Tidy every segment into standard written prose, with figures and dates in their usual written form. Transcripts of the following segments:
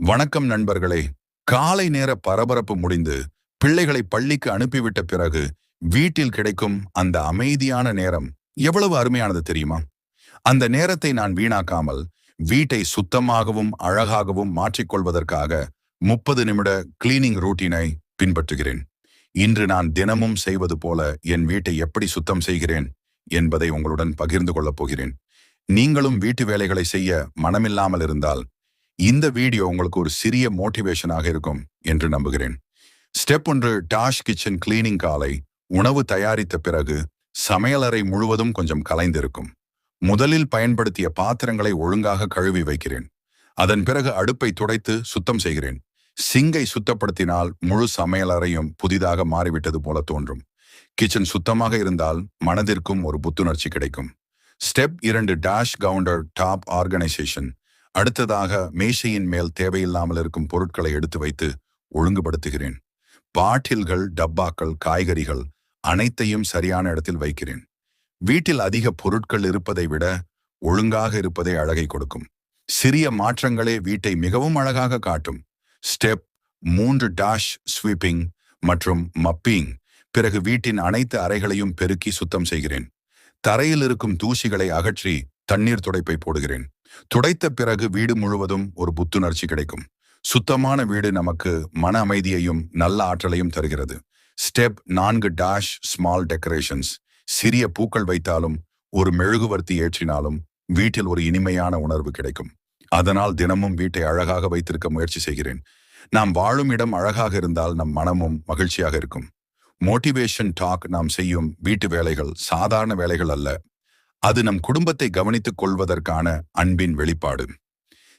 வணக்கம் நண்பர்களே. காலை நேர பரபரப்பு முடிந்து பிள்ளைகளை பள்ளிக்கு அனுப்பிவிட்ட பிறகு வீட்டில் கிடைக்கும் அந்த அமைதியான நேரம் எவ்வளவு அருமையானது தெரியுமா? அந்த நேரத்தை நான் வீணாக்காமல் வீட்டை சுத்தமாகவும் அழகாகவும் மாற்றிக்கொள்வதற்காக 30 நிமிட கிளீனிங் ரூட்டீனை பின்பற்றுகிறேன். இன்று நான் தினமும் செய்வது போல என் வீட்டை எப்படி சுத்தம் செய்கிறேன் என்பதை உங்களுடன் பகிர்ந்து கொள்ளப் போகிறேன். நீங்களும் வீட்டு வேலைகளை செய்ய மனமில்லாமல் இருந்தால் இந்த வீடியோ உங்களுக்கு ஒரு சிறிய மோட்டிவேஷனாக இருக்கும் என்று நம்புகிறேன். Step 1, dash kitchen cleaning. காலை உணவு தயாரித்த பிறகு சமையலறை முழுவதும் கொஞ்சம் கலைந்திருக்கும். முதலில் பயன்படுத்திய பாத்திரங்களை ஒழுங்காக கழுவி வைக்கிறேன். அதன் பிறகு அடுப்பை துடைத்து சுத்தம் செய்கிறேன். சிங்கை சுத்தப்படுத்தினால் முழு சமையலறையும் புதிதாக மாறிவிட்டது போல தோன்றும். கிச்சன் சுத்தமாக இருந்தால் மனதிற்கும் ஒரு புத்துணர்ச்சி கிடைக்கும். Step 2, dash counter top organisation. அடுத்ததாக மேசையின் மேல் தேவையில்லாமல் இருக்கும் பொருட்களை எடுத்து வைத்து ஒழுங்குபடுத்துகிறேன். பாட்டில்கள், டப்பாக்கள், காய்கறிகள் அனைத்தையும் சரியான இடத்தில் வைக்கிறேன். வீட்டில் அதிக பொருட்கள் இருப்பதை விட ஒழுங்காக இருப்பதே அழகை கொடுக்கும். சிறிய மாற்றங்களே வீட்டை மிகவும் அழகாக காட்டும். ஸ்டெப் 3, டாஷ் ஸ்வீப்பிங் மற்றும் மப்பிங். பிறகு வீட்டின் அனைத்து அறைகளையும் பெருக்கி சுத்தம் செய்கிறேன். தரையில் இருக்கும் தூசிகளை அகற்றி தண்ணீர் துடைப்பை போடுகிறேன். துடைத்த பிறகு வீடு முழுவதும் ஒரு புத்துணர்ச்சி கிடைக்கும். சுத்தமான வீடு நமக்கு மன அமைதியையும் நல்ல ஆற்றலையும் தருகிறது. Step 4, dash small decorations. சிறிய பூக்கள் வைத்தாலும் ஒரு மெழுகுவர்த்தி ஏற்றினாலும் வீட்டில் ஒரு இனிமையான உணர்வு கிடைக்கும். அதனால் தினமும் வீட்டை அழகாக வைத்திருக்க முயற்சி செய்கிறேன். நாம் வாழும் இடம் அழகாக இருந்தால் நம் மனமும் மகிழ்ச்சியாக இருக்கும். Motivation talk. நாம் செய்யும் வீட்டு வேலைகள் சாதாரண வேலைகள் அல்ல. அது நம் குடும்பத்தை கவனித்துக் கொள்வதற்கான அன்பின் வெளிப்பாடு.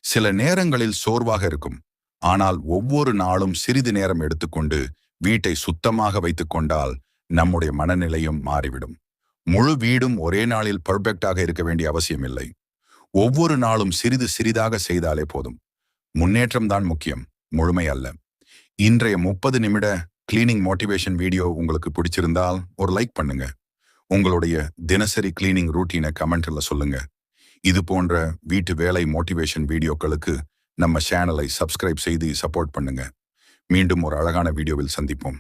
சில நேரங்களில் சோர்வாக இருக்கும். ஆனால் ஒவ்வொரு நாளும் சிறிது நேரம் எடுத்துக்கொண்டு வீட்டை சுத்தமாக வைத்துக் கொண்டால் நம்முடைய மனநிலையும் மாறிவிடும். முழு வீடும் ஒரே நாளில் பர்ஃபெக்டாக இருக்க வேண்டிய அவசியமில்லை. ஒவ்வொரு நாளும் சிறிது சிறிதாக செய்தாலே போதும். முன்னேற்றம் தான் முக்கியம், முழுமை அல்ல. இன்றைய 30 நிமிட கிளீனிங் மோட்டிவேஷன் வீடியோ உங்களுக்கு பிடிச்சிருந்தால் ஒரு லைக் பண்ணுங்க. உங்களுடைய தினசரி கிளீனிங் ரூட்டீனை கமெண்ட்ல சொல்லுங்க. இது போன்ற வீட்டு வேலை மோட்டிவேஷன் வீடியோக்களுக்கு நம்ம சேனலை சப்ஸ்கிரைப் செய்து சப்போர்ட் பண்ணுங்க. மீண்டும் ஒரு அழகான வீடியோவில் சந்திப்போம்.